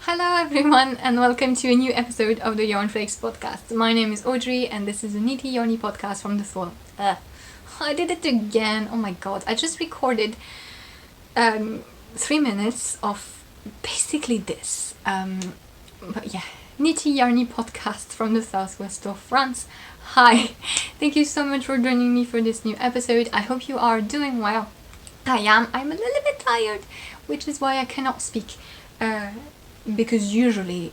Hello everyone and welcome to a new episode of the Yarnflakes Podcast. My name is Audrey and this is a nitty yarny podcast from the soul. I did it again. Oh my god. I just recorded 3 minutes of basically this. But yeah, nitty yarny podcast from the southwest of France. Hi. Thank you so much for joining me for this new episode. I hope you are doing well. I am. I'm a little bit tired, which is why I cannot speak. Because usually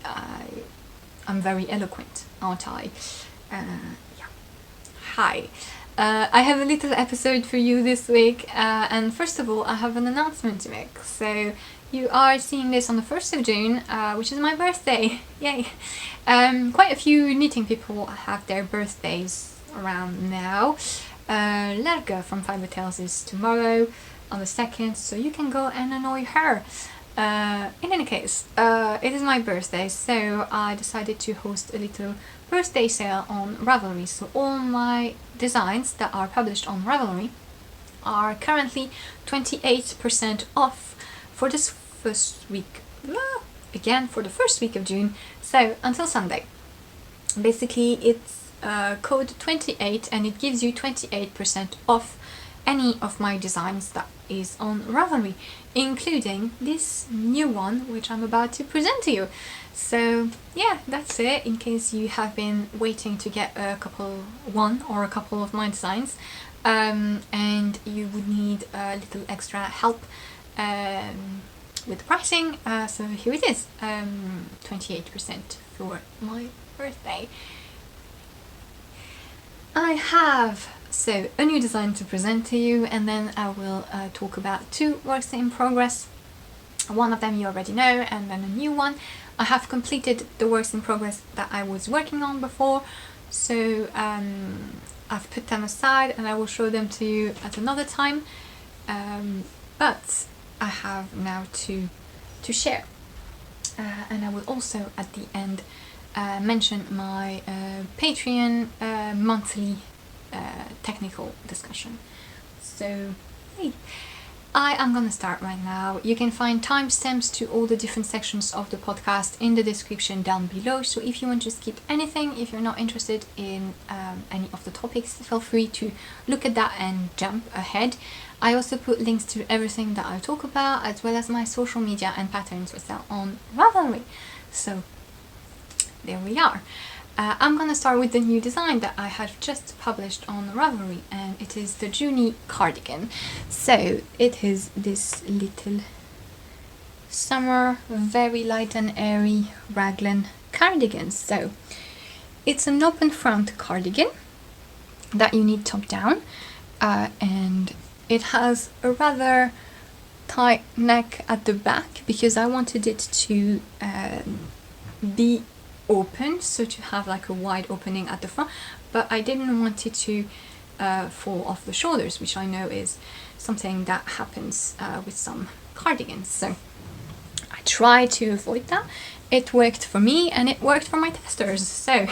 I'm very eloquent, aren't I? Yeah. Hi. I have a little episode for you this week, and first of all, I have an announcement to make. So you are seeing this on the 1st of June, which is my birthday. Yay! Quite a few knitting people have their birthdays around now. Lerga from Fiber Tales is tomorrow on the 2nd, so you can go and annoy her. In any case, it is my birthday, so I decided to host a little birthday sale on Ravelry. So all my designs that are published on Ravelry are currently 28% off for this first week. Again, for the first week of June, so until Sunday. Basically, it's code 28 and it gives you 28% off any of my designs that is on Ravelry, including this new one which I'm about to present to you. So yeah, that's it, in case you have been waiting to get one or a couple of my designs, and you would need a little extra help with the pricing, so here it is, 28% for my birthday. I have a new design to present to you, and then I will talk about two works in progress. One of them you already know, and then a new one. I have completed the works in progress that I was working on before, so I've put them aside and I will show them to you at another time, but I have now to share, and I will also at the end mention my Patreon monthly technical discussion. So hey, I am gonna start right now. You can find timestamps to all the different sections of the podcast in the description down below, so if you want to skip anything, if you're not interested in any of the topics, feel free to look at that and jump ahead. I also put links to everything that I talk about, as well as my social media and patterns for sale on Ravelry. So there we are. I'm gonna start with the new design that I have just published on Ravelry, and it is the Junie cardigan. So it is this little summer, very light and airy raglan cardigan. So it's an open front cardigan that you need top down, and it has a rather tight neck at the back because I wanted it to be open, so to have like a wide opening at the front, but I didn't want it to fall off the shoulders, which I know is something that happens with some cardigans. So I tried to avoid that. It worked for me and it worked for my testers, so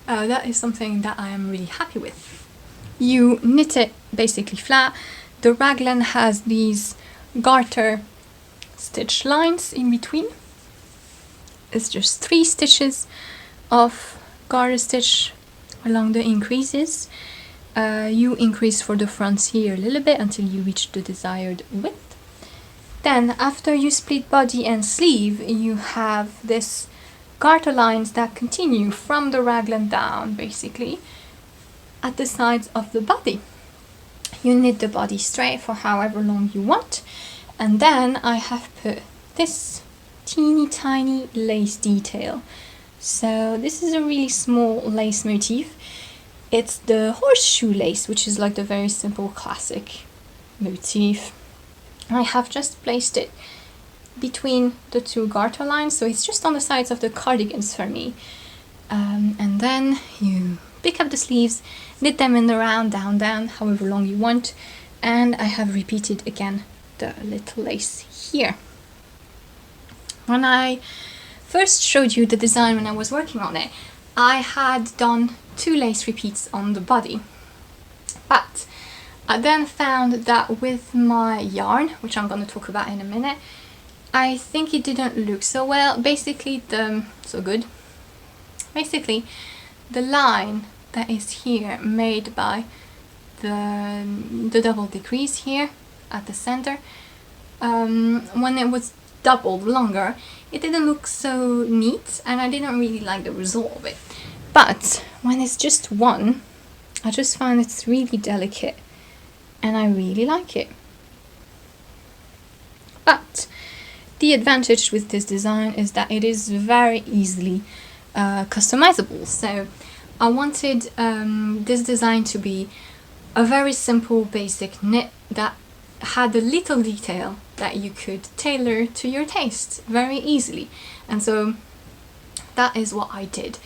that is something that I am really happy with. You knit it basically flat. The raglan has these garter stitch lines in between. It's just 3 stitches of garter stitch along the increases. You increase for the fronts here a little bit until you reach the desired width. Then after you split body and sleeve, you have this garter lines that continue from the raglan down basically at the sides of the body. You knit the body straight for however long you want, and then I have put this teeny tiny lace detail. So this is a really small lace motif. It's the horseshoe lace, which is like the very simple classic motif. I have just placed it between the 2 garter lines, so it's just on the sides of the cardigans for me. And then you pick up the sleeves, knit them in the round, down, however long you want, and I have repeated again the little lace here. When I first showed you the design when I was working on it, I had done 2 lace repeats on the body, but I then found that with my yarn, which I'm going to talk about in a minute, I think it didn't look so well. Basically Basically, the line that is here made by the double decrease here at the center, when it was doubled longer, it didn't look so neat, and I didn't really like the result of it. But when it's just one, I just find it's really delicate, and I really like it. But the advantage with this design is that it is very easily customizable. So I wanted this design to be a very simple basic knit that had a little detail that you could tailor to your taste very easily, and so that is what I did.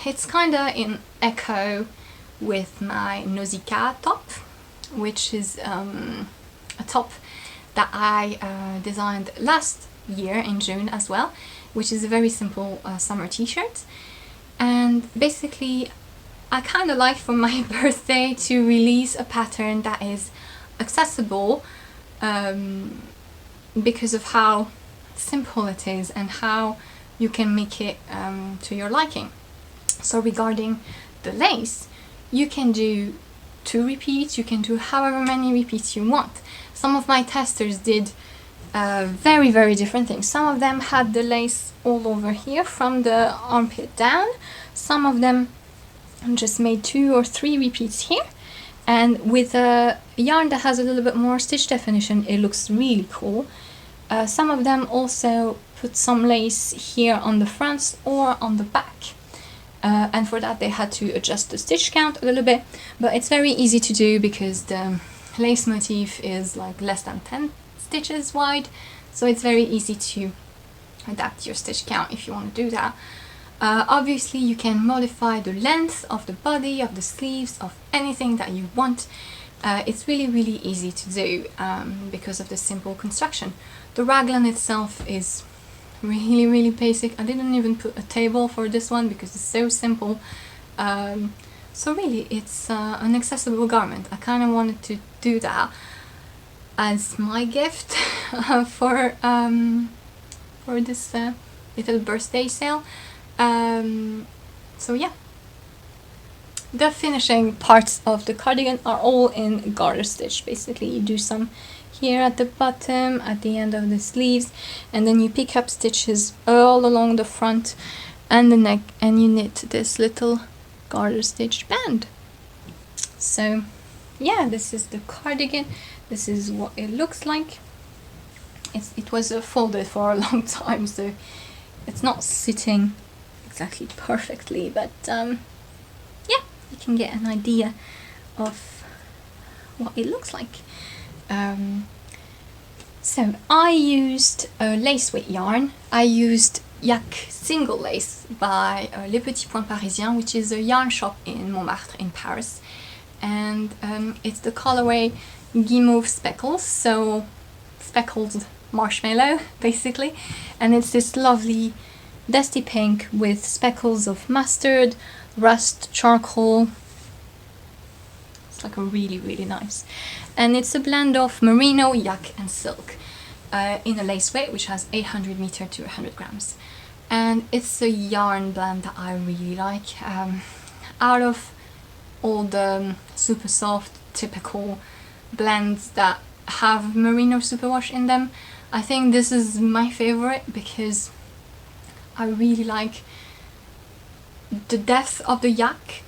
It's kinda in echo with my Nausicaa top, which is a top that I designed last year in June as well, which is a very simple summer t-shirt. And basically I kind of like for my birthday to release a pattern that is accessible, because of how simple it is and how you can make it to your liking. So regarding the lace, you can do 2 repeats, you can do however many repeats you want. Some of my testers did very, very different things. Some of them had the lace all over here from the armpit down. Some of them just made 2 or 3 repeats here. And with a yarn that has a little bit more stitch definition, it looks really cool. Some of them also put some lace here on the front or on the back. And for that they had to adjust the stitch count a little bit, but it's very easy to do because the lace motif is like less than 10 stitches wide, so it's very easy to adapt your stitch count if you want to do that. Obviously you can modify the length of the body, of the sleeves, of anything that you want. It's really, really easy to do because of the simple construction. The raglan itself is really, really basic. I didn't even put a table for this one because it's so simple. So really it's an accessible garment. I kind of wanted to do that as my gift for this little birthday sale. So yeah, the finishing parts of the cardigan are all in garter stitch. Basically you do some here at the bottom, at the end of the sleeves, and then you pick up stitches all along the front and the neck, and you knit this little garter stitch band. So yeah, this is the cardigan. This is what it looks like. It was folded for a long time, so it's not sitting exactly perfectly, but yeah, you can get an idea of what it looks like. So I used a lace weight yarn. I used Yak single lace by Les Petits Points Parisiens, which is a yarn shop in Montmartre in Paris, and it's the colorway Guimauve Speckles, so speckled marshmallow basically, and it's this lovely dusty pink with speckles of mustard, rust, charcoal. It's like a really, really nice, and it's a blend of merino, yak and silk in a lace weight which has 800 meter to 100 grams, and it's a yarn blend that I really like. Out of all the super soft typical blends that have merino superwash in them, I think this is my favorite because I really like the depth of the yak.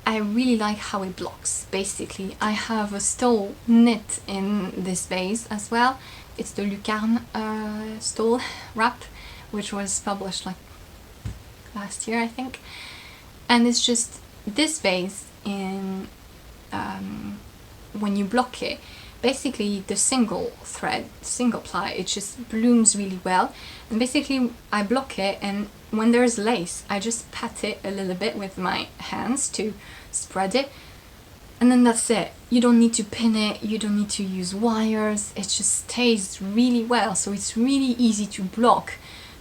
I really like how it blocks. Basically, I have a stole knit in this vase as well. It's the Lucarne stole wrap, which was published like last year, I think. And it's just this vase in when you block it, basically the single thread, single ply, it just blooms really well. And basically I block it, and when there's lace I just pat it a little bit with my hands to spread it, and then that's it. You don't need to pin it, you don't need to use wires, it just stays really well, so it's really easy to block,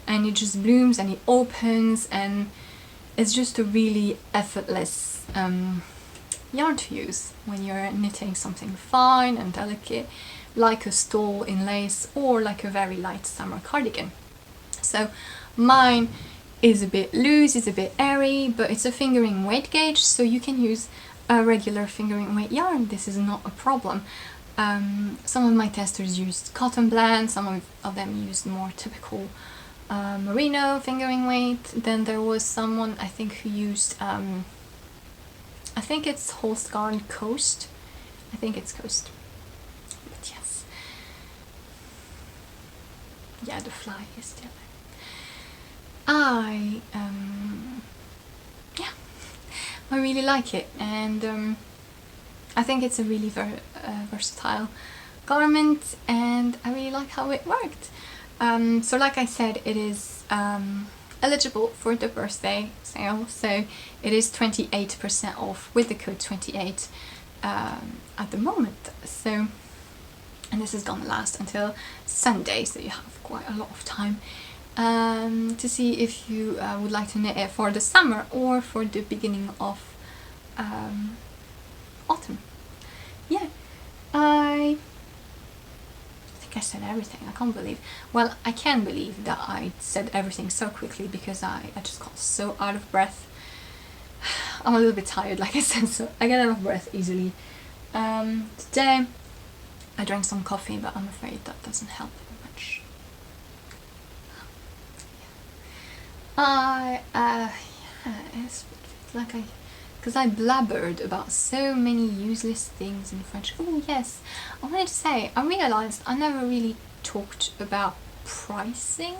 and it just blooms and it opens, and it's just a really effortless yarn to use when you're knitting something fine and delicate like a stole in lace or like a very light summer cardigan. So mine is a bit loose, it's a bit airy, but it's a fingering weight gauge, so you can use a regular fingering weight yarn. This is not a problem. Some of my testers used cotton blend, some of them used more typical merino fingering weight. Then there was someone, I think, who used I think it's Holst Garn Coast. I think it's Coast. But yes. Yeah, the fly is still there. I really like it, and I think it's a really versatile garment, and I really like how it worked. So like I said, it is eligible for the birthday sale, so it is 28% off with the code 28 at the moment. So, and this is gonna last until Sunday, so you have quite a lot of time to see if you would like to knit it for the summer or for the beginning of autumn. Yeah, I think I said everything. I can't believe, well, I can believe that I said everything so quickly because I just got so out of breath. I'm a little bit tired, like I said, so I get out of breath easily. Today I drank some coffee, but I'm afraid that doesn't help much. It's like because I blabbered about so many useless things in French. Oh yes, I wanted to say, I realized I never really talked about pricing.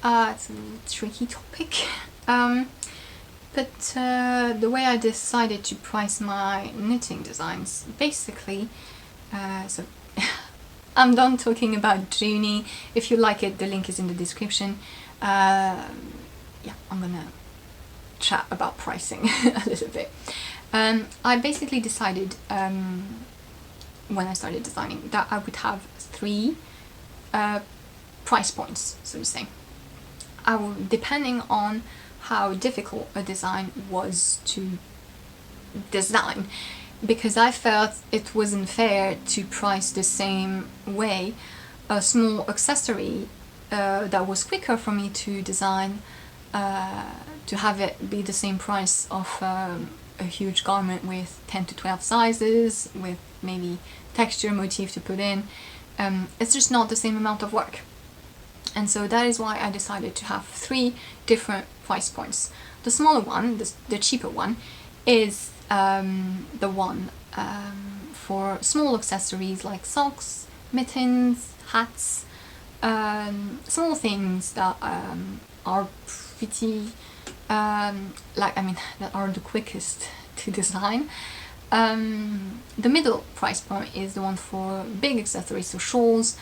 It's a little tricky topic. But the way I decided to price my knitting designs, basically, so I'm done talking about Juni. If you like it, the link is in the description. Yeah, I'm gonna chat about pricing a little bit. I basically decided when I started designing that I would have 3 price points, so to say. Depending on how difficult a design was to design, because I felt it wasn't fair to price the same way a small accessory that was quicker for me to design, to have it be the same price of a huge garment with 10 to 12 sizes, with maybe texture motif to put in. It's just not the same amount of work. And so that is why I decided to have 3 different price points. The smaller one, the cheaper one, is the one for small accessories like socks, mittens, hats, small things that are pretty, that are the quickest to design. The middle price point is the one for big accessories, so shawls,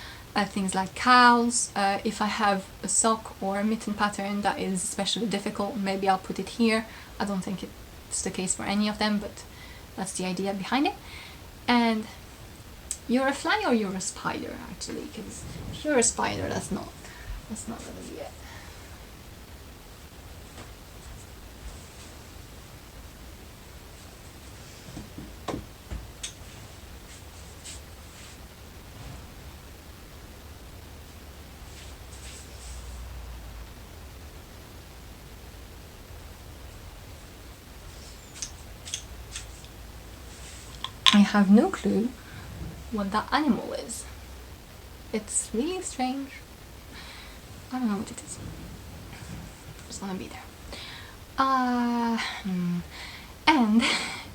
things like cowls. If I have a sock or a mitten pattern that is especially difficult, maybe I'll put it here. I don't think it's the case for any of them, but that's the idea behind it. And you're a fly or you're a spider, actually, because if you're a spider, that's not gonna be it. I have no clue what that animal is. It's really strange. I don't know what it is. It's gonna be there. And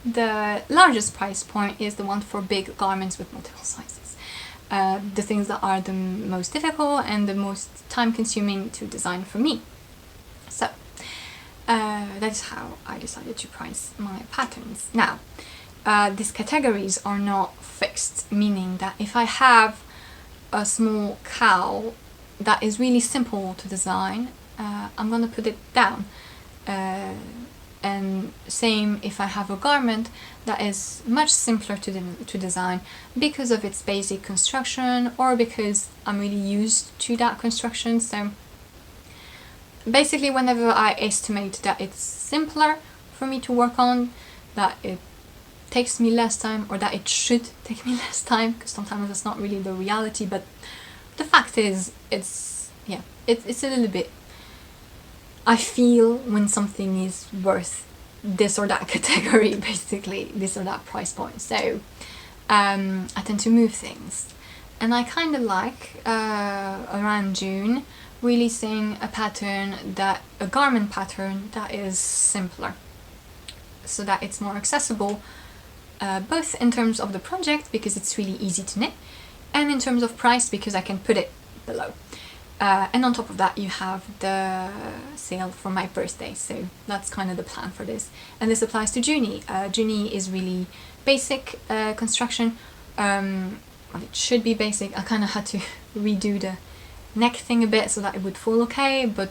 the largest price point is the one for big garments with multiple sizes. The things that are the most difficult and the most time consuming to design for me. So that's how I decided to price my patterns. Now, these categories are not fixed, meaning that if I have a small cowl that is really simple to design, I'm gonna put it down. And same if I have a garment that is much simpler to design because of its basic construction or because I'm really used to that construction. So basically, whenever I estimate that it's simpler for me to work on, that takes me less time, or that it should take me less time, because sometimes that's not really the reality, but the fact is it's a little bit, I feel when something is worth this or that category, basically this or that price point. So I tend to move things, and I kind of like around June releasing a garment pattern that is simpler, so that it's more accessible, both in terms of the project, because it's really easy to knit, and in terms of price, because I can put it below. And on top of that, you have the sale for my birthday, so that's kind of the plan for this. And this applies to Junie. Junie is really basic construction. Well, it should be basic. I kind of had to redo the neck thing a bit so that it would fall okay, but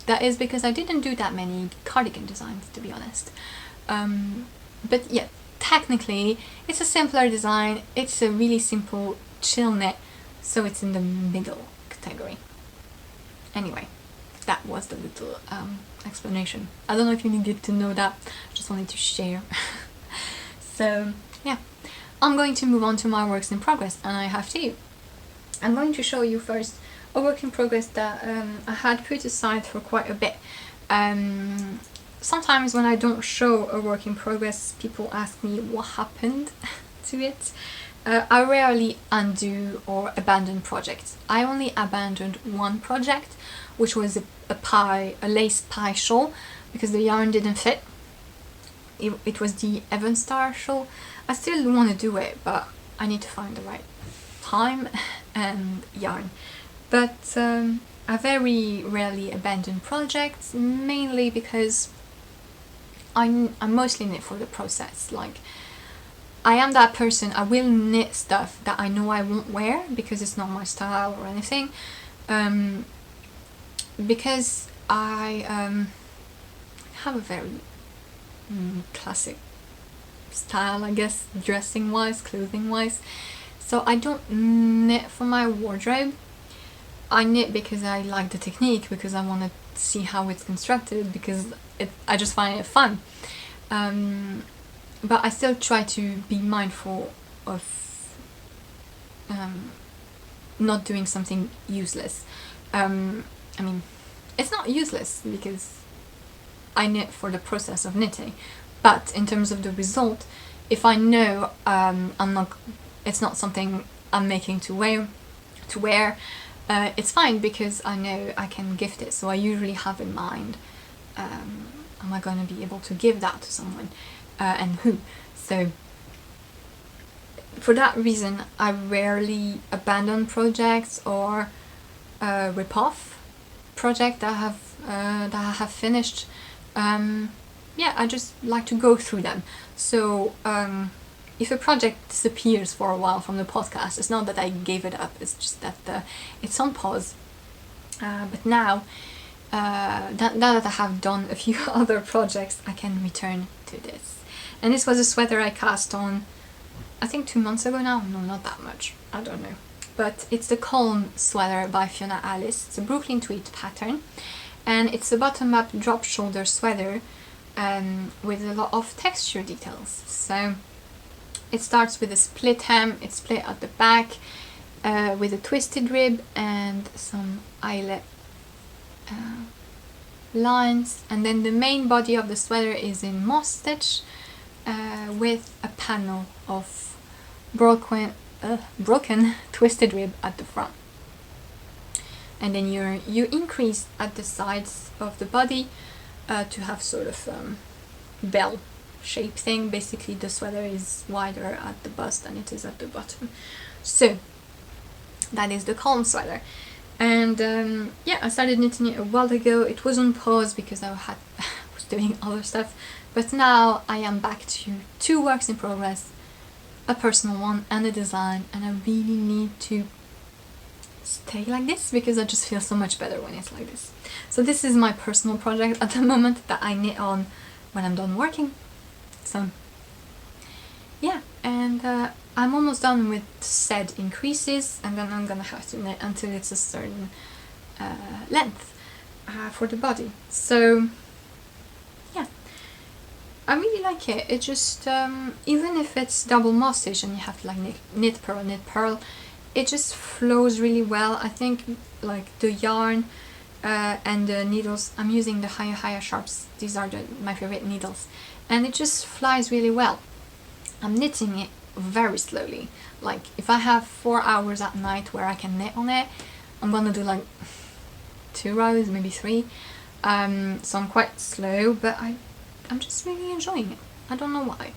that is because I didn't do that many cardigan designs, to be honest. But yeah, technically it's a simpler design. It's a really simple chill knit, so it's in the middle category. Anyway, that was the little explanation. I don't know if you needed to know that, just wanted to share. So yeah, I'm going to move on to my works in progress, and I have to. I'm going to show you first a work in progress that I had put aside for quite a bit. Sometimes when I don't show a work in progress, people ask me what happened to it. I rarely undo or abandon projects. I only abandoned one project, which was a lace pie shawl, because the yarn didn't fit. It was the Evanstar shawl. I still want to do it, but I need to find the right time and yarn. But I very rarely abandon projects, mainly because I mostly knit for the process. Like, I am that person, I will knit stuff that I know I won't wear because it's not my style or anything. Because I have a very classic style, I guess, dressing wise, clothing wise. So I don't knit for my wardrobe. I knit because I like the technique, because I want to see how it's constructed, because I just find it fun. But I still try to be mindful of not doing something useless. I mean, it's not useless because I knit for the process of knitting, but in terms of the result, if I know it's not something I'm making to wear, it's fine, because I know I can gift it. So I usually have in mind, am I going to be able to give that to someone? And who. So for that reason, I rarely abandon projects or rip off projects that I have finished. Yeah, I just like to go through them. So if a project disappears for a while from the podcast, it's not that I gave it up, it's just that it's on pause. But now that I have done a few other projects, I can return to this. And this was a sweater I cast on, I think 2 months ago now. No, not that much. I don't know. But it's the Calm sweater by Fiona Alice. It's a Brooklyn tweed pattern. And it's a bottom-up drop shoulder sweater with a lot of texture details. So it starts with a split hem. It's split at the back with a twisted rib and some eyelet lines. And then the main body of the sweater is in moss stitch, with a panel of broken twisted rib at the front. And then you increase at the sides of the body to have sort of bell shape thing. Basically the sweater is wider at the bust than it is at the bottom. So that is the Calm sweater. And yeah, I started knitting it a while ago. It was on pause because I was doing other stuff. But now I am back to 2 works in progress, a personal one and a design, and I really need to stay like this because I just feel so much better when it's like this. So this is my personal project at the moment that I knit on when I'm done working. So yeah, and I'm almost done with said increases, and then I'm gonna have to knit until it's a certain length for the body. So yeah, I really like it. It just, even if it's double multi-stitch and you have to like knit purl, it just flows really well. I think like the yarn and the needles, I'm using the higher sharps. These are my favorite needles, and it just flies really well. I'm knitting it very slowly. Like if I have 4 hours at night where I can knit on it, I'm gonna do like 2 rows, maybe 3. So I'm quite slow, but I'm just really enjoying it. I don't know why.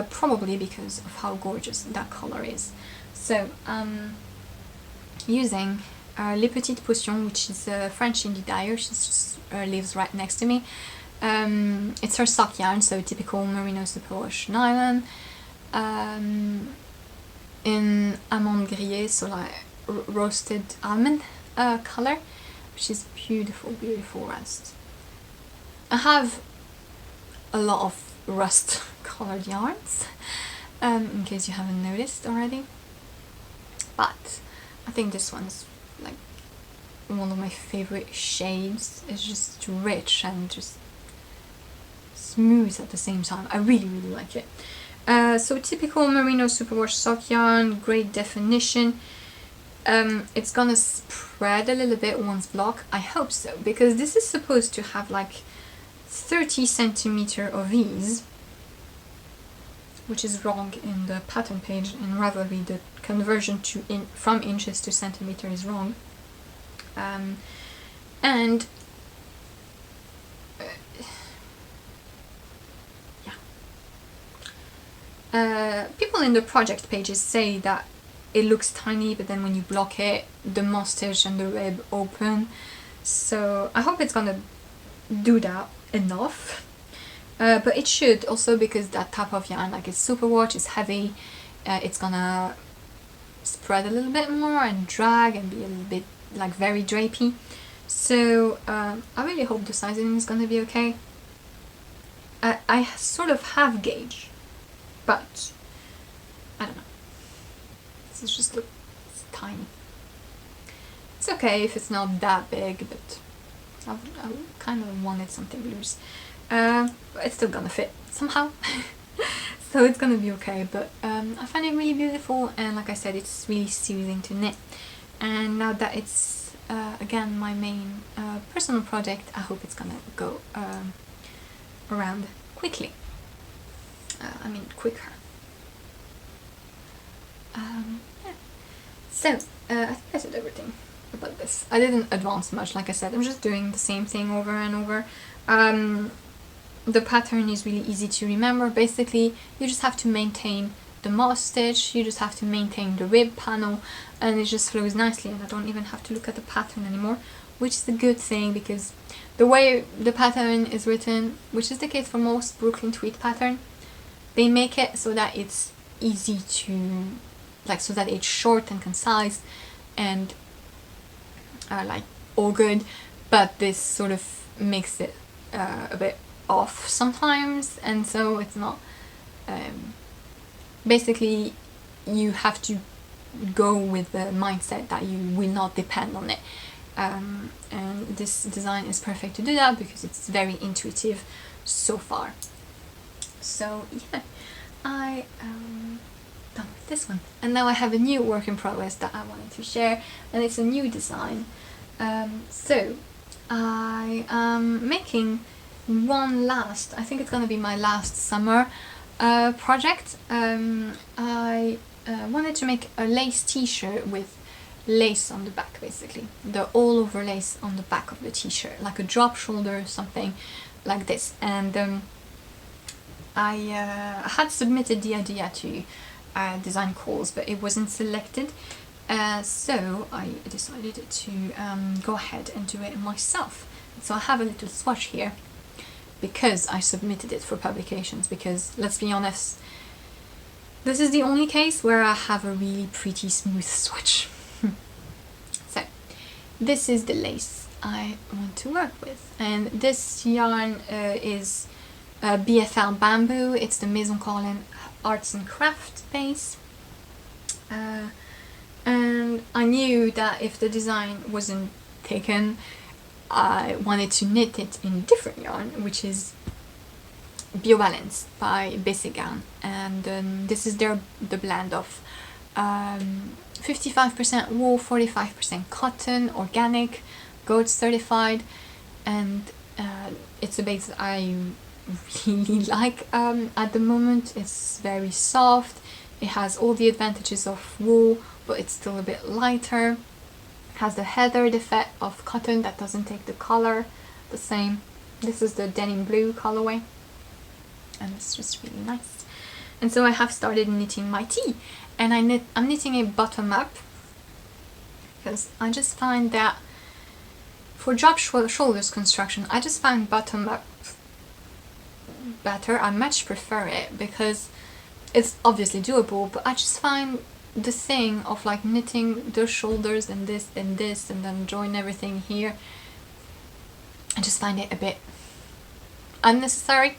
Probably because of how gorgeous that color is. So using Les Petites Potions, which is a French indie dyer. She just lives right next to me. It's her sock yarn, so typical merino superwash nylon, in amande grillée, so like roasted almond color, which is beautiful rust. I have a lot of rust colored yarns, in case you haven't noticed already, but I think this one's like one of my favorite shades. It's just rich and just smooth at the same time. I really like it. So typical merino superwash sock yarn, great definition. It's gonna spread a little bit once blocked. I hope so, because this is supposed to have like 30 centimeter of ease, which is wrong in the pattern page. In Ravelry, the conversion from inches to centimeter is wrong. And people in the project pages say that it looks tiny, but then when you block it, the multi-stitch and the rib open. So I hope it's gonna do that enough. But it should also, because that type of yarn, like it's superwash, it's heavy, it's gonna spread a little bit more and drag and be a little bit like very drapey. So I really hope the sizing is gonna be okay. I sort of have gauge, but I don't know. This just looks tiny. It's okay if it's not that big, but I kind of wanted something loose. But it's still gonna fit somehow. So it's gonna be okay, but I find it really beautiful, and like I said, it's really soothing to knit. And now that it's again my main personal project, I hope it's gonna go around quickly. Quicker. Yeah. So I think I said everything about this. I didn't advance much, like I said. I'm just doing the same thing over and over. The pattern is really easy to remember. Basically, you just have to maintain the moss stitch, you just have to maintain the rib panel, and it just flows nicely, and I don't even have to look at the pattern anymore, which is a good thing, because the way the pattern is written, which is the case for most Brooklyn tweed pattern, they make it so that it's easy to, like, so that it's short and concise and like all good, but this sort of makes it a bit off sometimes, and so it's not basically you have to go with the mindset that you will not depend on it, and this design is perfect to do that because it's very intuitive so far. So yeah, I am done with this one, and now I have a new work in progress that I wanted to share, and it's a new design. So I am making one last, I think it's gonna be my last summer project. I wanted to make a lace t-shirt with lace on the back, basically the all over lace on the back of the t-shirt, like a drop shoulder, something like this. And I had submitted the idea to design calls, but it wasn't selected, so I decided to go ahead and do it myself. So I have a little swatch here because I submitted it for publications, because let's be honest, this is the only case where I have a really pretty smooth swatch. So this is the lace I want to work with, and this yarn is BFL bamboo. It's the Maison Carlin Arts and Craft base, and I knew that if the design wasn't taken, I wanted to knit it in different yarn, which is BioBalance by Basic Garn, and this is the blend of 55% wool, 45% cotton, organic, goat certified, and it's a base that I really like at the moment. It's very soft, it has all the advantages of wool, but it's still a bit lighter. It has the heathered effect of cotton that doesn't take the color the same. This is the denim blue colorway, and it's just really nice. And so I have started knitting my tee, and I'm knitting a bottom up because I just find that for drop shoulders construction, I just find bottom up better. I much prefer it because it's obviously doable, but I just find the thing of like knitting the shoulders and this and this and then join everything here, I just find it a bit unnecessary.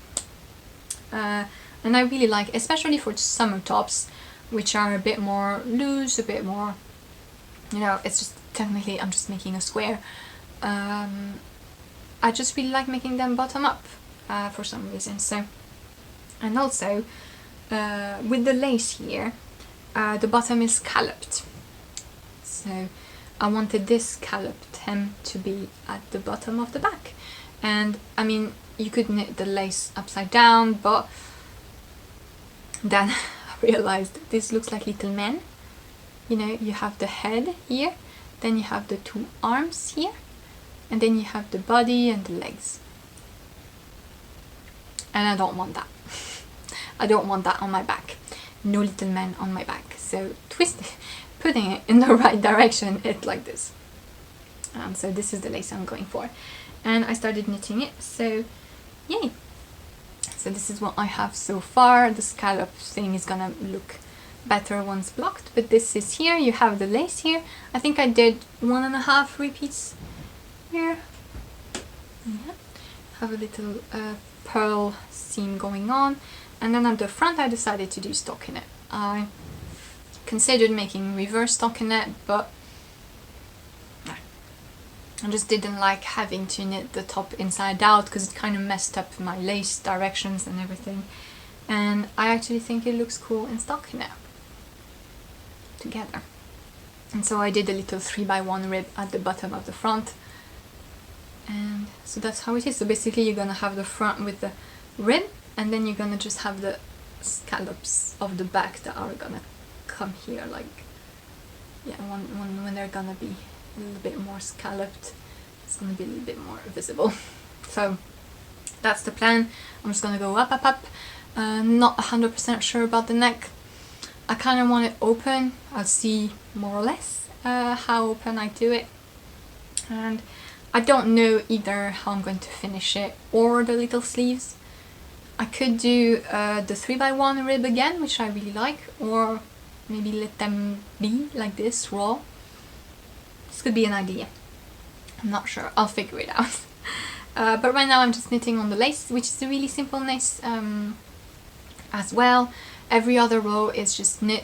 And I really like, especially for summer tops, which are a bit more loose, a bit more, it's just technically I'm just making a square. I just really like making them bottom up for some reason. So, and also with the lace here, the bottom is scalloped. So I wanted this scalloped hem to be at the bottom of the back. And I mean, you could knit the lace upside down, but then I realized this looks like little men. You have the head here, then you have the two arms here, and then you have the body and the legs. And I don't want that. I don't want that on my back. No little men on my back. So putting it in the right direction, it's like this. So this is the lace I'm going for. And I started knitting it, so yay! So this is what I have so far. The scallop thing is gonna look better once blocked, but this is here. You have the lace here. I think I did 1.5 repeats here. Yeah. Have a little pearl seam going on, and then at the front I decided to do stockinette. I considered making reverse stockinette, but I just didn't like having to knit the top inside out because it kind of messed up my lace directions and everything. And I actually think it looks cool in stockinette together. And so I did a little 3x1 rib at the bottom of the front. And so that's how it is. So basically you're gonna have the front with the rib, and then you're gonna just have the scallops of the back that are gonna come here, like, yeah, when they're gonna be a little bit more scalloped, it's gonna be a little bit more visible. So that's the plan. I'm just gonna go up. Not 100% sure about the neck. I kind of want it open. I'll see more or less how open I do it, and I don't know either how I'm going to finish it or the little sleeves. I could do the 3x1 rib again, which I really like, or maybe let them be like this, raw. This could be an idea. I'm not sure. I'll figure it out. But right now I'm just knitting on the lace, which is a really simple lace as well. Every other row is just you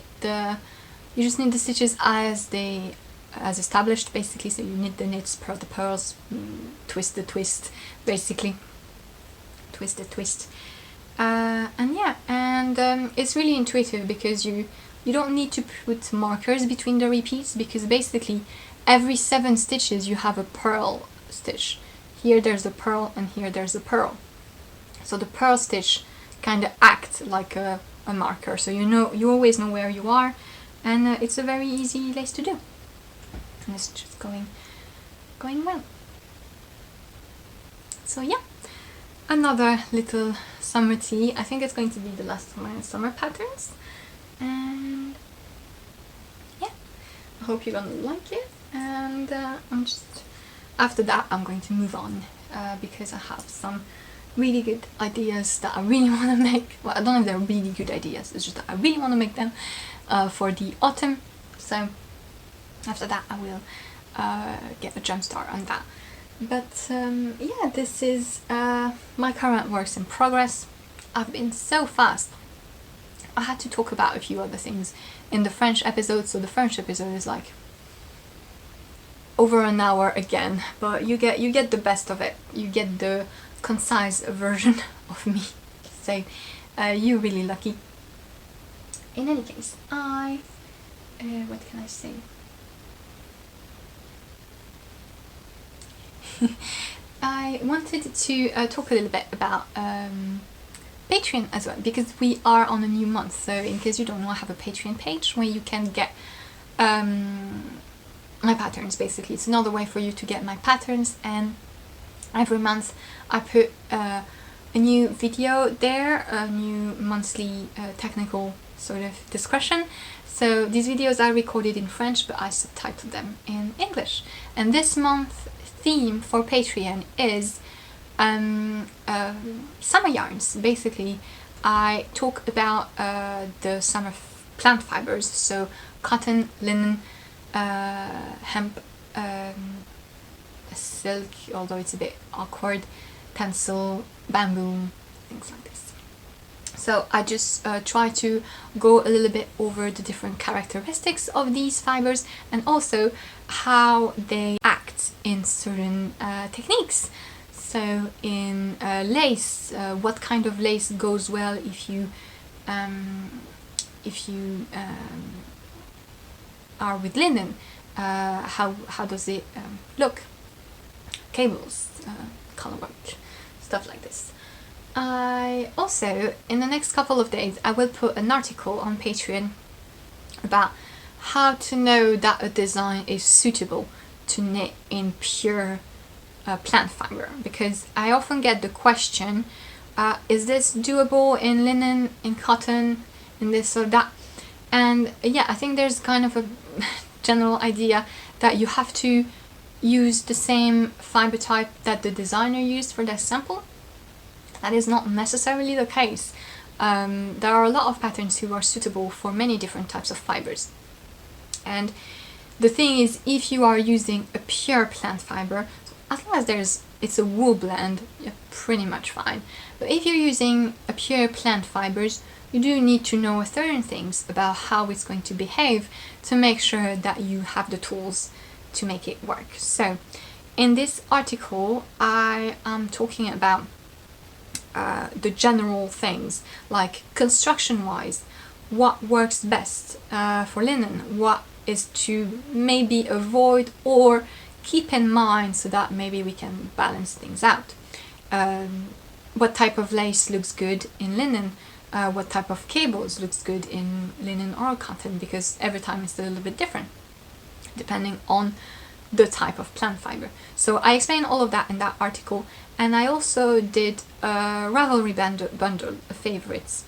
just knit the stitches as established, basically. So you knit the knits, purl the purls, twist the twist, basically. Twist the twist. And yeah, and it's really intuitive because you don't need to put markers between the repeats, because basically every 7 stitches you have a purl stitch. Here there's a purl and here there's a purl. So the purl stitch kind of acts like a marker, so you always know where you are, and it's a very easy lace to do. And it's just going well. So yeah, another little summer tee. I think it's going to be the last of my summer patterns, and yeah, I hope you're gonna like it. And after that I'm going to move on because I have some really good ideas that I really want to make. Well, I don't know if they're really good ideas, it's just that I really want to make them for the autumn. So after that I will get a jump start on that. But yeah, this is my current works in progress. I've been so fast. I had to talk about a few other things in the French episode, so the French episode is like over an hour again, but you get the best of it. You get the concise version of me So you're really lucky. In any case, what can I say? I wanted to talk a little bit about Patreon as well, because we are on a new month. So in case you don't know, I have a Patreon page where you can get my patterns. Basically, it's another way for you to get my patterns, and every month I put a new video there, a new monthly technical sort of discussion. So these videos are recorded in French, but I subtitled them in English. And this month's theme for Patreon is summer yarns. Basically, I talk about the summer plant fibers, so cotton, linen, hemp, silk, although it's a bit awkward, pencil, bamboo, things like this. So I just try to go a little bit over the different characteristics of these fibers, and also how they act in certain techniques. So in lace, what kind of lace goes well if you are with linen, how does it look, cables, color work, stuff like this. I also, in the next couple of days, I will put an article on Patreon about how to know that a design is suitable to knit in pure plant fiber, because I often get the question, is this doable in linen, in cotton, in this or that? And yeah, I think there's kind of a general idea that you have to use the same fiber type that the designer used for their sample. That is not necessarily the case. There are a lot of patterns who are suitable for many different types of fibers. And the thing is, if you are using a pure plant fiber, as long as it's a wool blend, you're pretty much fine. But if you're using a pure plant fibers, you do need to know certain things about how it's going to behave to make sure that you have the tools to make it work. So in this article, I am talking about the general things, like construction-wise, what works best for linen, what is to maybe avoid or keep in mind, so that maybe we can balance things out. What type of lace looks good in linen, what type of cables looks good in linen or cotton, because every time it's a little bit different depending on the type of plant fiber. So I explain all of that in that article, and I also did a Ravelry bundle of favorites.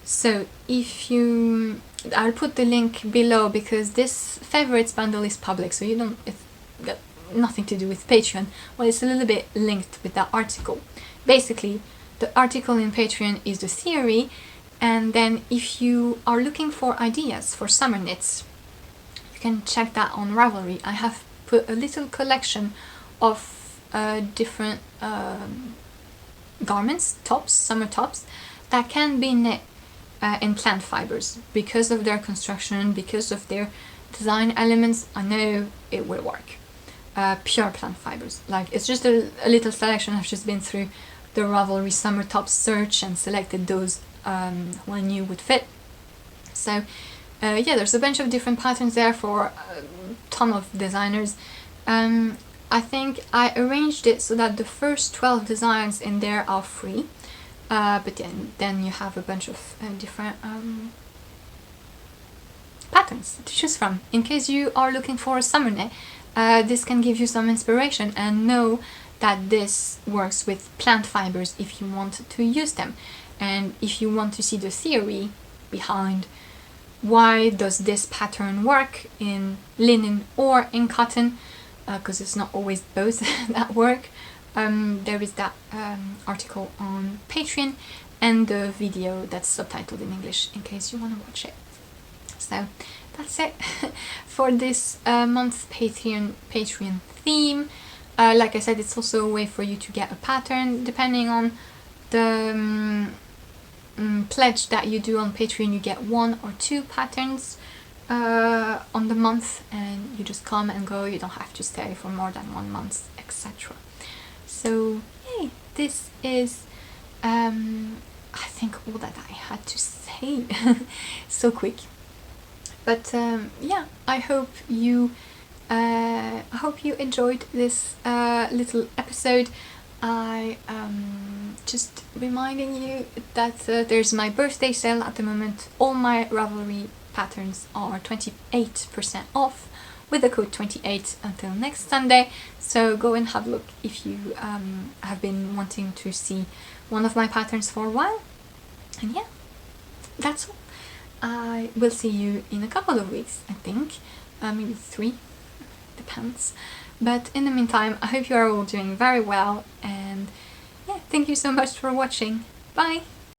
So I'll put the link below, because this favorites bundle is public, so it's got nothing to do with Patreon. Well, it's a little bit linked with that article. Basically, the article in Patreon is the theory, and then if you are looking for ideas for summer knits, you can check that on Ravelry. I have put a little collection of different garments, tops, summer tops, that can be knit in plant fibers. Because of their construction, because of their design elements, I know it will work. Pure plant fibers. Like, it's just a little selection. I've just been through the Ravelry summer tops search and selected those one I knew would fit. So yeah, there's a bunch of different patterns there for a ton of designers. I think I arranged it so that the first 12 designs in there are free, but then you have a bunch of different patterns to choose from. In case you are looking for a summer knit, this can give you some inspiration, and know that this works with plant fibers if you want to use them. And if you want to see the theory behind why does this pattern work in linen or in cotton, because it's not always both that work, there is that article on Patreon, and the video that's subtitled in English in case you want to watch it. So that's it for this month's Patreon theme. Like I said, it's also a way for you to get a pattern. Depending on the pledge that you do on Patreon, you get 1 or 2 patterns on the month, and you just come and go. You don't have to stay for more than 1 month, etc. So yay, this is I think all that I had to say so quick. But yeah, I hope you enjoyed this little episode. I just reminding you that there's my birthday sale at the moment. All my Ravelry patterns are 28% off with the code 28 until next Sunday. So go and have a look if you have been wanting to see one of my patterns for a while. And yeah, that's all. I will see you in a couple of weeks, I think, maybe 3, depends. But in the meantime, I hope you are all doing very well, and yeah, thank you so much for watching. Bye!